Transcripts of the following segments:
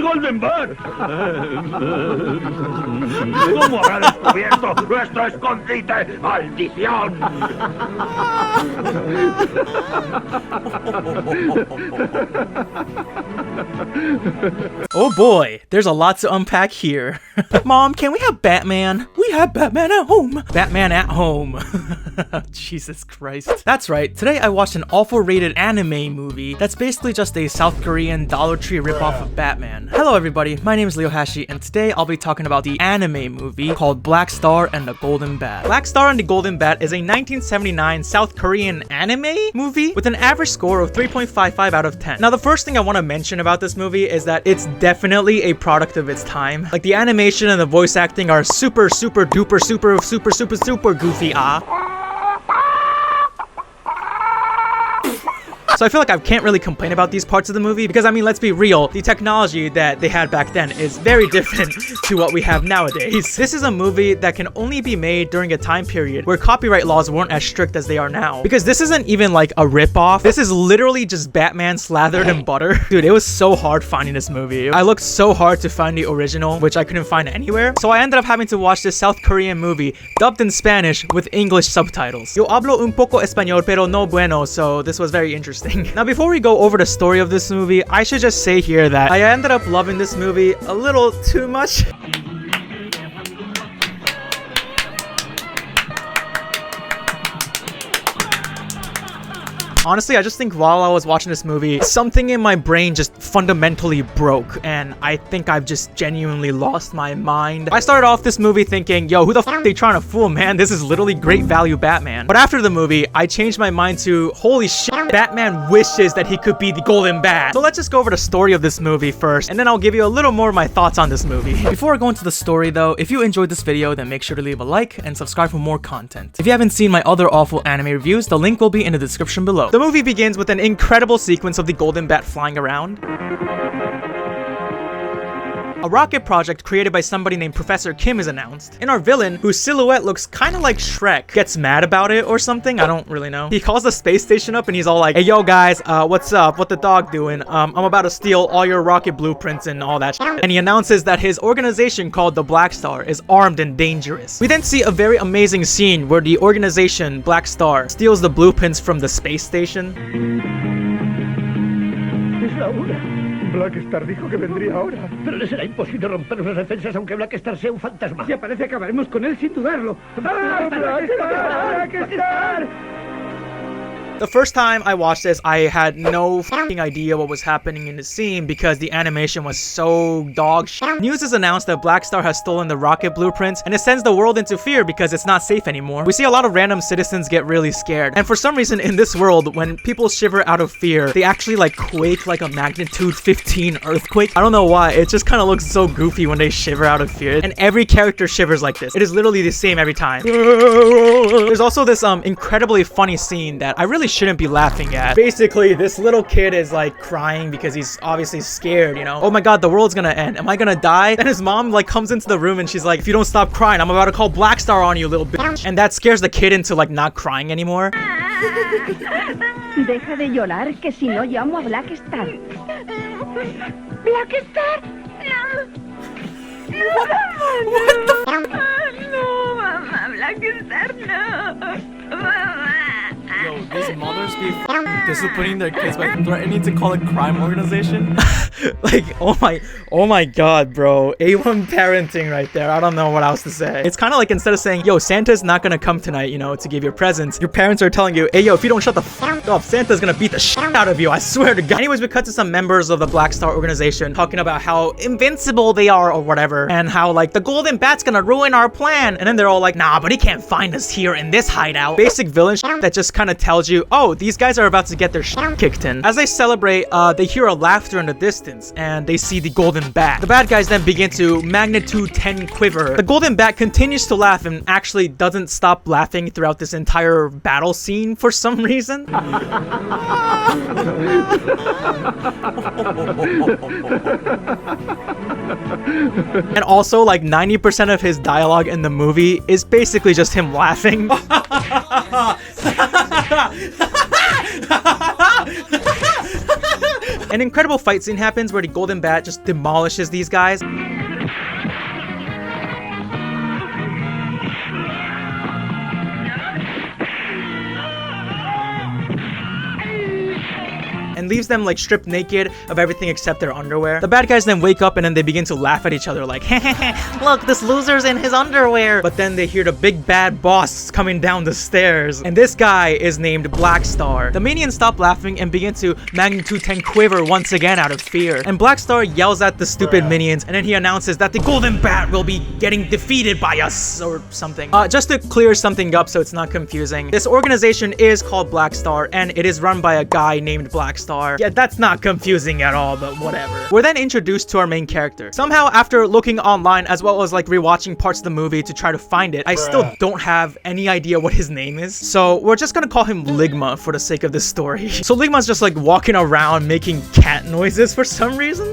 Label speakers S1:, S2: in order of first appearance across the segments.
S1: el Golden Bar. ¿Cómo habrá descubierto nuestro escondite? ¡Maldición!
S2: Oh boy, there's a lot to unpack here. Mom, can we have Batman? We have Batman at home. Batman at home. Jesus Christ. That's right, today I watched an awful rated anime movie that's basically just a South Korean Dollar Tree ripoff of Batman. Hello everybody, my name is Leo Hashi, and today I'll be talking about the anime movie called Black Star and the Golden Bat. Black Star and the Golden Bat is a 1979 South Korean anime movie with an average score of 3.55 out of 10. Now the first thing I want to mention about this movie is that it's definitely a product of its time. Like the animation and the voice acting are super goofy. So I feel like I can't really complain about these parts of the movie because, I mean, let's be real, the technology that they had back then is very different to what we have nowadays. This is a movie that can only be made during a time period where copyright laws weren't as strict as they are now. Because this isn't even like a ripoff. This is literally just Batman slathered in butter. Dude, it was so hard finding this movie. I looked so hard to find the original, which I couldn't find anywhere. So I ended up having to watch this South Korean movie dubbed in Spanish with English subtitles. Yo hablo un poco español, pero no bueno, so this was very interesting. Now before we go over the story of this movie, I should just say here that I ended up loving this movie a little too much. Honestly, I just think while I was watching this movie, something in my brain just fundamentally broke, and I think I've just genuinely lost my mind. I started off this movie thinking, yo, who the f are they trying to fool, man? This is literally great value Batman. But after the movie, I changed my mind to, holy shit, Batman wishes that he could be the Golden Bat. So let's just go over the story of this movie first, and then I'll give you a little more of my thoughts on this movie. Before I go into the story though, if you enjoyed this video, then make sure to leave a like and subscribe for more content. If you haven't seen my other awful anime reviews, the link will be in the description below. The movie begins with an incredible sequence of the Golden Bat flying around. A rocket project created by somebody named Professor Kim is announced, and our villain, whose silhouette looks kind of like Shrek, gets mad about it or something. I don't really know. He calls the space station up and he's all like, hey yo guys, what's up? What the dog doing? I'm about to steal all your rocket blueprints and all that shit. And he announces that his organization called the Black Star is armed and dangerous. We then see a very amazing scene where the organization Black Star steals the blueprints from the space station.
S1: Black Star dijo que vendría ahora. Pero le será imposible romper nuestras defensas aunque Black Star sea un fantasma. Si aparece acabaremos con él sin dudarlo. ¡Ah, Black Star!
S2: The first time I watched this, I had no fucking idea what was happening in the scene because the animation was so dog shit. News is announced that Black Star has stolen the rocket blueprints, and it sends the world into fear because it's not safe anymore. We see a lot of random citizens get really scared, and for some reason in this world, when people shiver out of fear, they actually like quake like a magnitude 15 earthquake. I don't know why, it just kind of looks so goofy when they shiver out of fear, and every character shivers like this. It is literally the same every time. There's also this incredibly funny scene that I really shouldn't be laughing at. Basically, this little kid is like crying because he's obviously scared, you know? Oh my god, the world's gonna end. Am I gonna die? Then his mom like comes into the room and she's like, if you don't stop crying, I'm about to call Black Star on you, little bitch. And that scares the kid into like not crying anymore.
S3: Deja de llorar, que si no llamo a Black Star. Black Star?
S2: What the f?
S3: No, Mama, Black Star, no. Mama.
S2: Yo, these mothers be disciplining their kids by threatening to call a crime organization. Like, oh my god, bro. A1 parenting right there. I don't know what else to say. It's kind of like instead of saying, yo, Santa's not gonna come tonight, you know, to give you presents, your parents are telling you, hey, yo, if you don't shut the f up, Santa's gonna beat the shit out of you. I swear to God. Anyways, we cut to some members of the Black Star organization talking about how invincible they are or whatever, and how like the Golden Bat's gonna ruin our plan. And then they're all like, nah, but he can't find us here in this hideout. Basic villain shit that just kind of tells you, oh, these guys are about to get their shit kicked in. As they celebrate, they hear a laughter in the distance, and they see the Golden Bat. The bad guys then begin to magnitude 10 quiver. The Golden Bat continues to laugh and actually doesn't stop laughing throughout this entire battle scene for some reason. And also, like 90% of his dialogue in the movie is basically just him laughing. An incredible fight scene happens where the Golden Bat just demolishes these guys. And leaves them like stripped naked of everything except their underwear. The bad guys then wake up and then they begin to laugh at each other like, look, this loser's in his underwear. But then they hear the big bad boss coming down the stairs, and this guy is named Black Star. The minions stop laughing and begin to magnitude 10 quiver once again out of fear. And Black Star yells at the stupid minions, and then he announces that the Golden Bat will be getting defeated by us or something. Just to clear something up so it's not confusing, this organization is called Black Star and it is run by a guy named Black Star. Yeah, that's not confusing at all, but whatever. We're then introduced to our main character. Somehow, after looking online as well as like rewatching parts of the movie to try to find it, I still don't have any idea what his name is. So we're just gonna call him Ligma for the sake of this story. So Ligma's just like walking around making cat noises for some reason.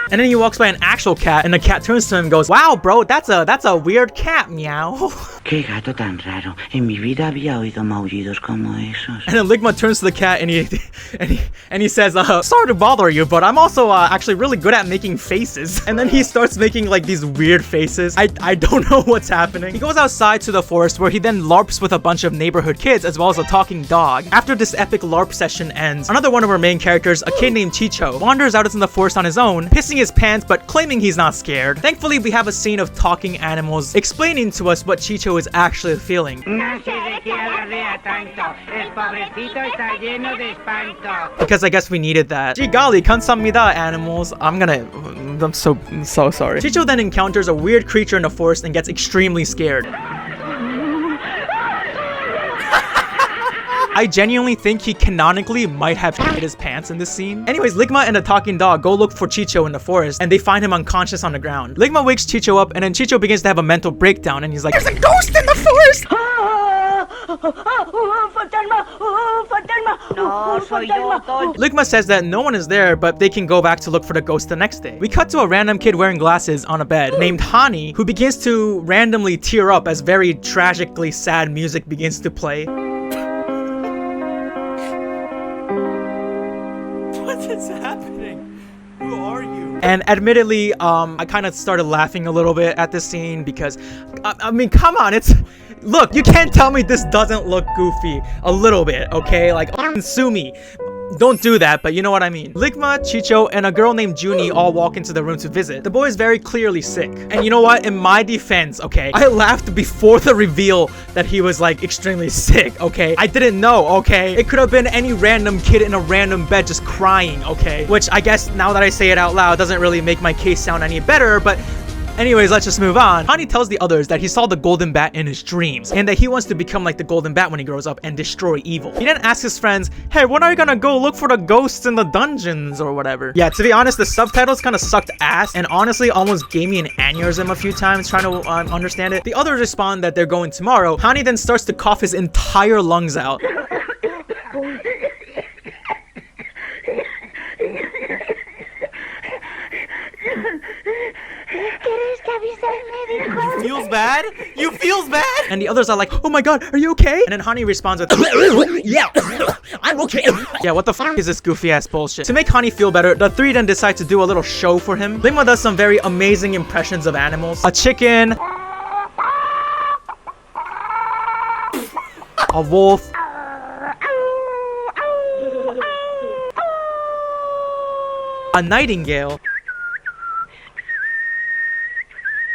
S2: And then he walks by an actual cat, and the cat turns to him and goes, "Wow, bro, that's a weird cat, meow."
S4: Qué gato tan raro. En mi vida había oído maullidos como esos.
S2: And then Ligma turns to the cat and he says, "Sorry to bother you, but I'm also actually really good at making faces." And then he starts making like these weird faces. I don't know what's happening. He goes outside to the forest where he then LARPs with a bunch of neighborhood kids as well as a talking dog. After this epic LARP session ends, another one of our main characters, a kid named Chicho, wanders out into the forest on his own, pissing his pants but claiming he's not scared. Thankfully, we have a scene of talking animals explaining to us what Chicho is actually feeling. Because I guess we needed that. Jigali, 감사합니다, animals. I'm so sorry. Chicho then encounters a weird creature in the forest and gets extremely scared. I genuinely think he canonically might have shit his pants in this scene. Anyways, Ligma and the talking dog go look for Chicho in the forest, and they find him unconscious on the ground. Ligma wakes Chicho up, and then Chicho begins to have a mental breakdown, and he's like, "There's a ghost in the forest!" Ligma says that no one is there, but they can go back to look for the ghost the next day. We cut to a random kid wearing glasses on a bed named Hani, who begins to randomly tear up as very tragically sad music begins to play. What is happening? Who are you? And admittedly, I kind of started laughing a little bit at this scene because, I mean, come on, look, you can't tell me this doesn't look goofy a little bit, okay? Like, sue me. Don't do that, but you know what I mean. Ligma, Chicho, and a girl named Junie all walk into the room to visit. The boy is very clearly sick. And you know what? In my defense, okay, I laughed before the reveal that he was like extremely sick, okay? I didn't know, okay? It could have been any random kid in a random bed just crying, okay? Which I guess now that I say it out loud doesn't really make my case sound any better, but anyways, let's just move on. Hani tells the others that he saw the Golden Bat in his dreams and that he wants to become like the Golden Bat when he grows up and destroy evil. He then asks his friends, "Hey, when are you gonna go look for the ghosts in the dungeons or whatever?" Yeah, to be honest, the subtitles kind of sucked ass and honestly almost gave me an aneurysm a few times trying to understand it. The others respond that they're going tomorrow. Hani then starts to cough his entire lungs out. You feels bad? You feels bad? And the others are like, "Oh my god, are you okay?" And then Hani responds with, "Yeah, I'm okay." Yeah, what the f is this goofy ass bullshit? To make Hani feel better, the three then decide to do a little show for him. Ligma does some very amazing impressions of animals. A chicken, a wolf, a nightingale,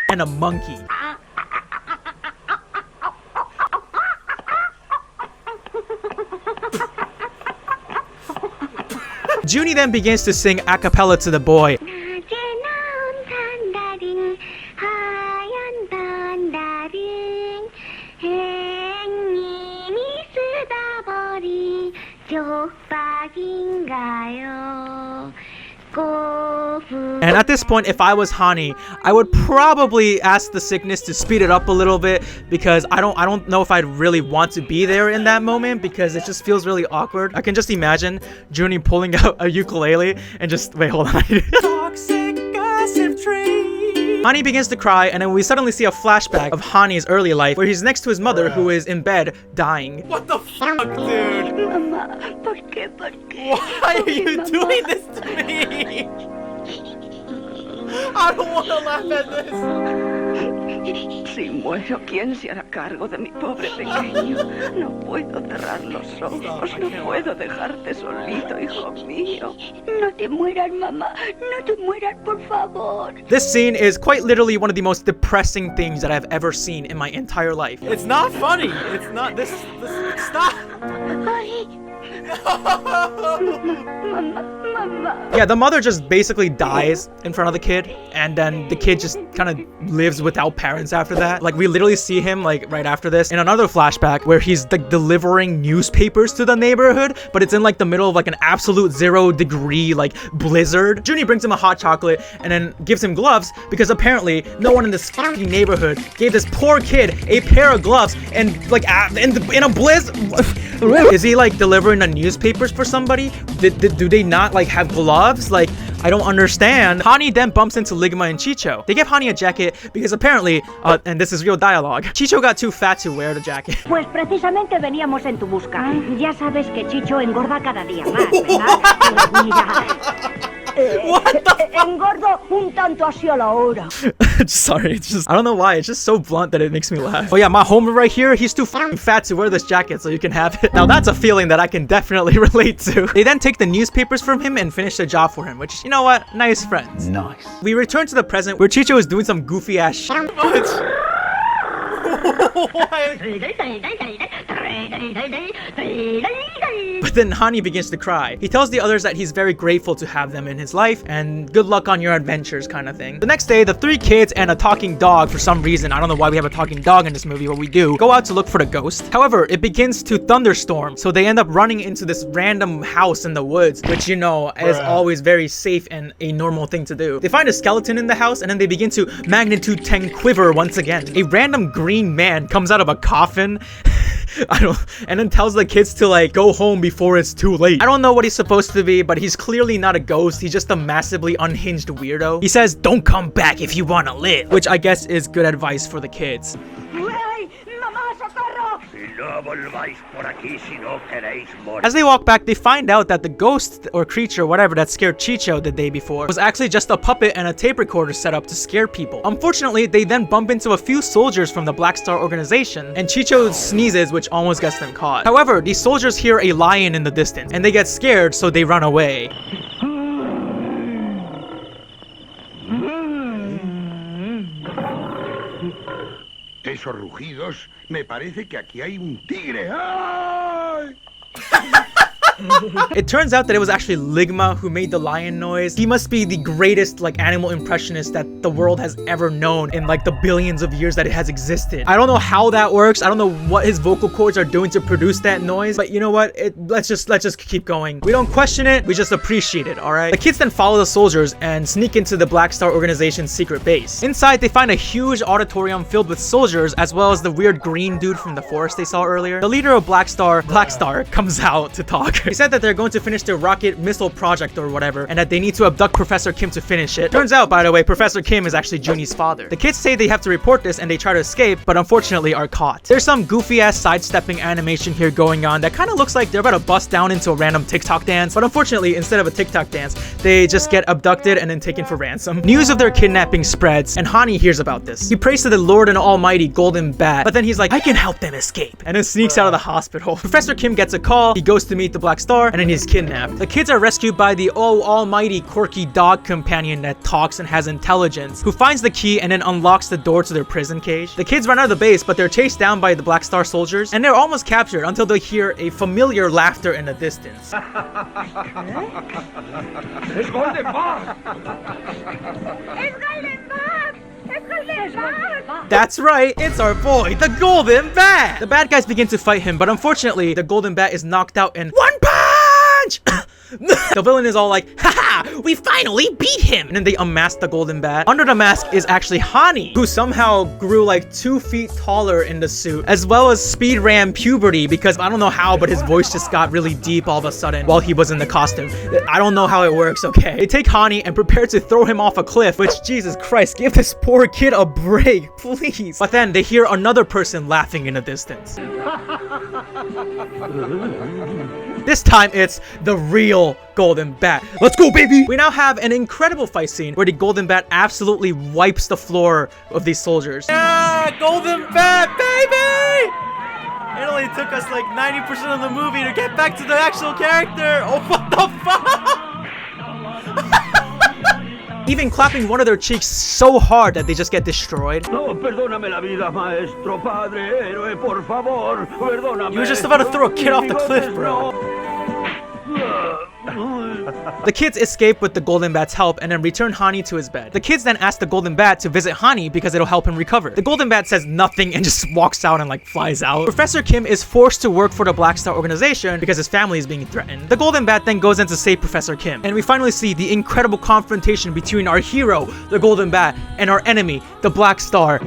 S2: and a monkey. Junie then begins to sing a cappella to the boy. And at this point, if I was Hani, I would probably ask the sickness to speed it up a little bit because I don't know if I'd really want to be there in that moment because it just feels really awkward. I can just imagine Junie pulling out a ukulele and just wait, hold on. Toxic gossip train. Hani begins to cry, and then we suddenly see a flashback of Hani's early life where he's next to his mother who is in bed dying. What the fuck, dude?
S3: Mamá, ¿por qué?
S2: Why are you doing this to me? I don't want to laugh at this.
S3: Si muero, ¿quién se hará cargo de mi pobre pequeño? No puedo cerrar los ojos, no puedo dejarte solito, hijo mío. No te mueras, mamá, no te mueras, por favor.
S2: This scene is quite literally one of the most depressing things that I've ever seen in my entire life. It's not funny. It's not. This stop. Yeah, the mother just basically dies in front of the kid, and then the kid just kind of lives without parents after that. Like, we literally see him like right after this in another flashback where he's like delivering newspapers to the neighborhood, but it's in like the middle of like an absolute 0-degree like blizzard. Junie brings him a hot chocolate and then gives him gloves because apparently no one in this fucking neighborhood gave this poor kid a pair of gloves and like in a blizzard. Is he like delivering the newspapers for somebody? Do they not like have gloves? Like, I don't understand. Hani then bumps into Ligma and Chicho. They give Hani a jacket because apparently, and this is real dialogue, Chicho got too fat to wear the jacket.
S5: Pues precisamente veníamos en tu busca. Ya sabes que Chicho engorda cada día más, ¿verdad? Pero mira... engordo un tanto hacia la hora.
S2: Sorry, it's just, I don't know why, it's just so blunt that it makes me laugh. Oh yeah, my homie right here, he's too fucking fat to wear this jacket, so you can have it. Now that's a feeling that I can definitely relate to. They then take the newspapers from him and finish the job for him, which, you know what, nice friends. Nice. We return to the present where Chicho is doing some goofy ass shit. But then Hani begins to cry. He tells the others that he's very grateful to have them in his life and good luck on your adventures kind of thing. The next day, the 3 kids and a talking dog, for some reason, I don't know why we have a talking dog in this movie, but we do, go out to look for the ghost. However, it begins to thunderstorm, so they end up running into this random house in the woods, which, you know, is always very safe and a normal thing to do. They find a skeleton in the house and then they begin to magnitude 10 quiver once again. A random green man comes out of a coffin and then tells the kids to like go home before it's too late. I don't know what he's supposed to be, but he's clearly not a ghost. He's just a massively unhinged weirdo. He says, "Don't come back if you want to live," which I guess is good advice for the kids. As they walk back, they find out that the ghost or creature, whatever, that scared Chicho the day before was actually just a puppet and a tape recorder set up to scare people. Unfortunately, they then bump into a few soldiers from the Black Star organization, and Chicho sneezes, which almost gets them caught. However, these soldiers hear a lion in the distance, and they get scared, so they run away.
S1: Esos rugidos, me parece que aquí hay un tigre. ¡Ay!
S2: It turns out that it was actually Ligma who made the lion noise. He must be the greatest like animal impressionist that the world has ever known in like the billions of years that it has existed. I don't know how that works. I don't know what his vocal cords are doing to produce that noise, but you know what? Let's just keep going. We don't question it, we just appreciate it, all right? The kids then follow the soldiers and sneak into the Black Star organization's secret base. Inside, they find a huge auditorium filled with soldiers, as well as the weird green dude from the forest they saw earlier. The leader of Black Star, comes out to talk. He said that they're going to finish their rocket missile project or whatever, and that they need to abduct Professor Kim to finish it. Turns out, by the way, Professor Kim is actually Junie's father. The kids say they have to report this and they try to escape, but unfortunately are caught. There's some goofy ass sidestepping animation here going on that kind of looks like they're about to bust down into a random TikTok dance, but unfortunately, instead of a TikTok dance, they just get abducted and then taken for ransom. News of their kidnapping spreads, and Hani hears about this. He prays to the Lord and Almighty Golden Bat, but then he's like, I can help them escape, and then sneaks out of the hospital. Professor Kim gets a call, he goes to meet the Black Star, and then he's kidnapped. The kids are rescued by the almighty quirky dog companion that talks and has intelligence, who finds the key and then unlocks the door to their prison cage. The kids run out of the base, but they're chased down by the Black Star soldiers, and they're almost captured until they hear a familiar laughter in the distance.
S1: ¡Es Golden Bat!
S2: That's right, it's our boy, the Golden Bat! The bad guys begin to fight him, but unfortunately, the Golden Bat is knocked out in one punch! The villain is all like, haha, we finally beat him. And then they unmask the golden bat. Under the mask is actually Hani, who somehow grew like 2 feet taller in the suit, as well as speed ran puberty because I don't know how, but his voice just got really deep all of a sudden while he was in the costume. I don't know how it works, okay? They take Hani and prepare to throw him off a cliff, which, Jesus Christ, give this poor kid a break, please. But then they hear another person laughing in the distance. This time it's the real golden bat. Let's go, baby! We now have an incredible fight scene where the golden bat absolutely wipes the floor of these soldiers. Yeah, golden bat, baby! It only took us like 90% of the movie to get back to the actual character. Oh, what the fuck? Even clapping one of their cheeks so hard that they just get destroyed.
S1: No, perdóname la vida, maestro, padre, héroe, por favor, perdóname.
S2: You were just about to throw a kid off the cliff, bro. The kids escape with the golden bat's help and then return Hani to his bed. The kids then ask the golden bat to visit Hani because it'll help him recover. The golden bat says nothing and just walks out and like flies out. Professor Kim is forced to work for the Black Star organization because his family is being threatened. The golden bat then goes in to save Professor Kim. And we finally see the incredible confrontation between our hero, the golden bat, and our enemy, the Black Star.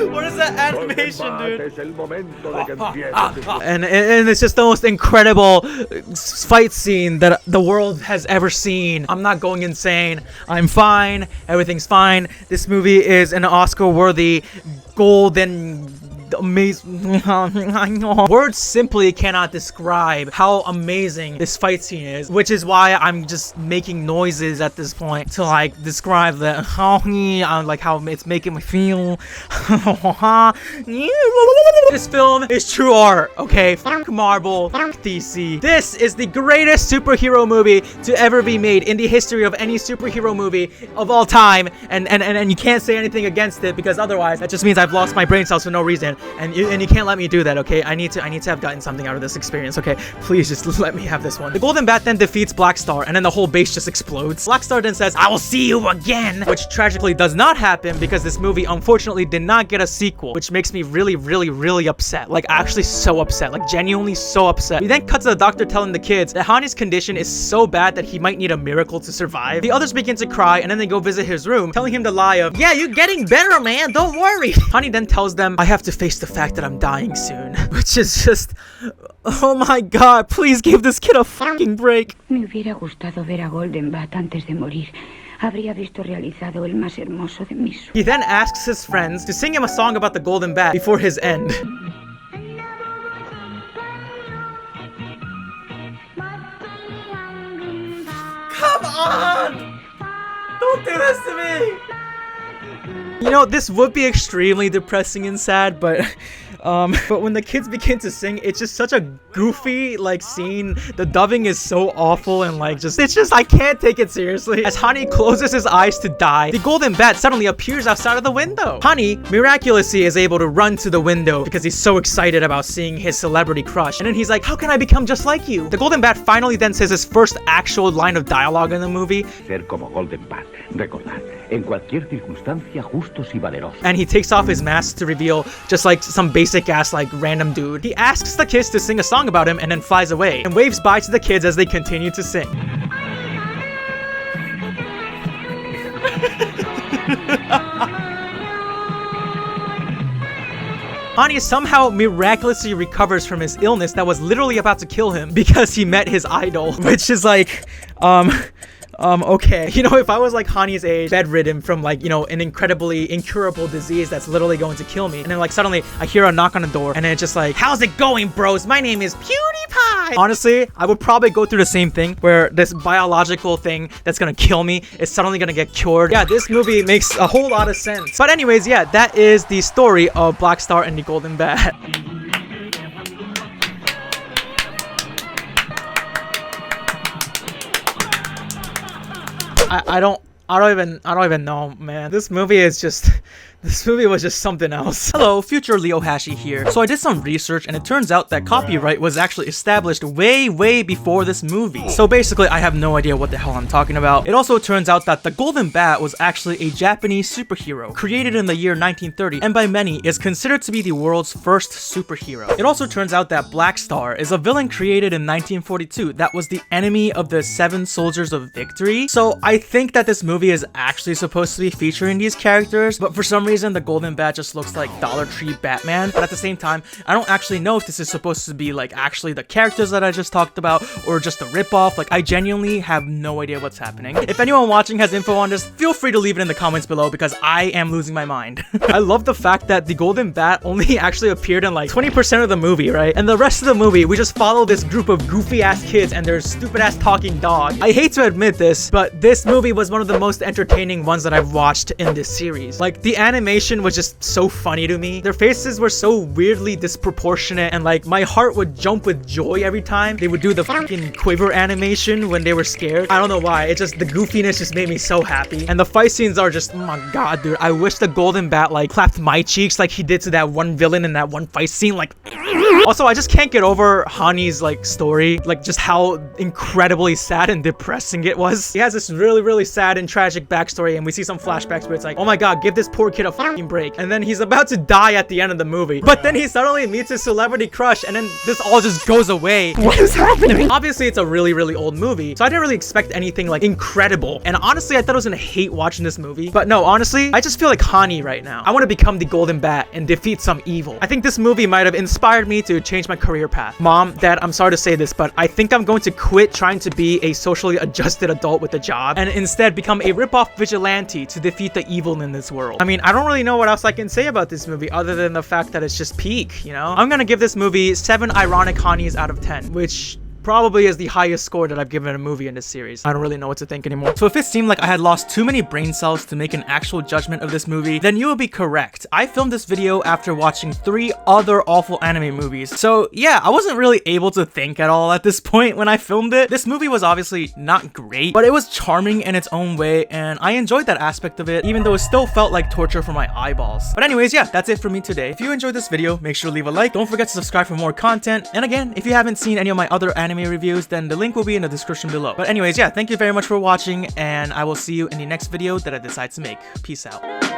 S2: What is that animation, dude? And it's just the most incredible fight scene that the world has ever seen. I'm not going insane. I'm fine. Everything's fine. This movie is an Oscar-worthy golden amazing. Words simply cannot describe how amazing this fight scene is, which is why I'm just making noises at this point to like describe the like how it's making me feel. This film is true art, okay? Fuck Marvel, fuck DC. This is the greatest superhero movie to ever be made in the history of any superhero movie of all time, and you can't say anything against it because otherwise that just means I've lost my brain cells for no reason. And you can't let me do that, okay? I need to have gotten something out of this experience, okay? Please just let me have this one. The golden bat then defeats Black Star, and then the whole base just explodes. Black Star then says, "I will see you again," which tragically does not happen because this movie unfortunately did not get a sequel, which makes me really upset. Like actually so upset, like genuinely so upset. We then cut to the doctor telling the kids that Hani's condition is so bad that he might need a miracle to survive. The others begin to cry, and then they go visit his room, telling him the lie of, "Yeah, you're getting better, man, don't worry." Hani then tells them, "I have to face the fact that I'm dying soon," which is just, oh my god, please give this kid a fucking break.
S3: Me hubiera gustado ver a Golden Bat antes de morir. Habría visto realizado el más hermoso de mis sueños.
S2: He then asks his friends to sing him a song about the golden bat before his end. Come on! Don't do this to me! You know, this would be extremely depressing and sad, but when the kids begin to sing, it's just such a goofy, like, scene. The dubbing is so awful and, like, it's just, I can't take it seriously. As Hani closes his eyes to die, the golden bat suddenly appears outside of the window. Hani, miraculously, is able to run to the window because he's so excited about seeing his celebrity crush. And then he's like, "How can I become just like you?" The golden bat finally then says his first actual line of dialogue in the movie.
S1: Ser como Golden Bat. Recordar, en cualquier circunstancia, justos y valerosos.
S2: And he takes off his mask to reveal just like some basic ass like random dude. He asks the kids to sing a song about him and then flies away and waves bye to the kids as they continue to sing. Hani somehow miraculously recovers from his illness that was literally about to kill him because he met his idol, which is like, okay. You know, if I was like Hani's age, bedridden from like, you know, an incredibly incurable disease that's literally going to kill me, and then like suddenly I hear a knock on the door and it's just like, "How's it going, bros? My name is PewDiePie." Honestly, I would probably go through the same thing where this biological thing that's gonna kill me is suddenly gonna get cured. Yeah, this movie makes a whole lot of sense. But anyways, yeah, that is the story of Black Star and the Golden Bat. I don't even know, man. This movie is just This movie was just something else. Hello, future Leo Hashi here. So I did some research and it turns out that copyright was actually established way before this movie. So basically I have no idea what the hell I'm talking about. It also turns out that the Golden Bat was actually a Japanese superhero created in the year 1930 and by many is considered to be the world's first superhero. It also turns out that Black Star is a villain created in 1942 that was the enemy of the 7 Soldiers of Victory. So I think that this movie is actually supposed to be featuring these characters, but for some reason the Golden Bat just looks like Dollar Tree Batman. But at the same time, I don't actually know if this is supposed to be like actually the characters that I just talked about or just a ripoff. Like I genuinely have no idea what's happening. If anyone watching has info on this, feel free to leave it in the comments below because I am losing my mind. I love the fact that the Golden Bat only actually appeared in like 20% of the movie, right? And the rest of the movie, we just follow this group of goofy ass kids and their stupid ass talking dog. I hate to admit this, but this movie was one of the most entertaining ones that I've watched in this series. Like the animation was just so funny to me. Their faces were so weirdly disproportionate and like my heart would jump with joy every time they would do the fucking quiver animation when they were scared. I don't know why. It just, the goofiness just made me so happy. And the fight scenes are just, oh my god, dude. I wish the Golden Bat like clapped my cheeks like he did to that one villain in that one fight scene. Like, also, I just can't get over Hani's like story, like just how incredibly sad and depressing it was. He has this really sad and tragic backstory and we see some flashbacks where it's like, oh my god, give this poor kid a fucking break. And then he's about to die at the end of the movie. But then he suddenly meets his celebrity crush and then this all just goes away. What is happening? Obviously, it's a really old movie, so I didn't really expect anything like incredible. And honestly, I thought I was gonna hate watching this movie. But no, honestly, I just feel like Hani right now. I want to become the Golden Bat and defeat some evil. I think this movie might have inspired me to change my career path. Mom, Dad, I'm sorry to say this, but I think I'm going to quit trying to be a socially adjusted adult with a job and instead become a ripoff vigilante to defeat the evil in this world. I mean, I don't really know what else I can say about this movie other than the fact that it's just peak, you know? I'm gonna give this movie 7 ironic Hanis out of 10, which probably is the highest score that I've given a movie in this series. I don't really know what to think anymore. So if it seemed like I had lost too many brain cells to make an actual judgment of this movie, then you will be correct. I filmed this video after watching 3 other awful anime movies. So yeah, I wasn't really able to think at all at this point when I filmed it. This movie was obviously not great, but it was charming in its own way and I enjoyed that aspect of it, even though it still felt like torture for my eyeballs. But anyways, yeah, that's it for me today. If you enjoyed this video, make sure to leave a like. Don't forget to subscribe for more content. And again, if you haven't seen any of my other anime reviews, then the link will be in the description below. But anyways, yeah, thank you very much for watching and I will see you in the next video that I decide to make. Peace out.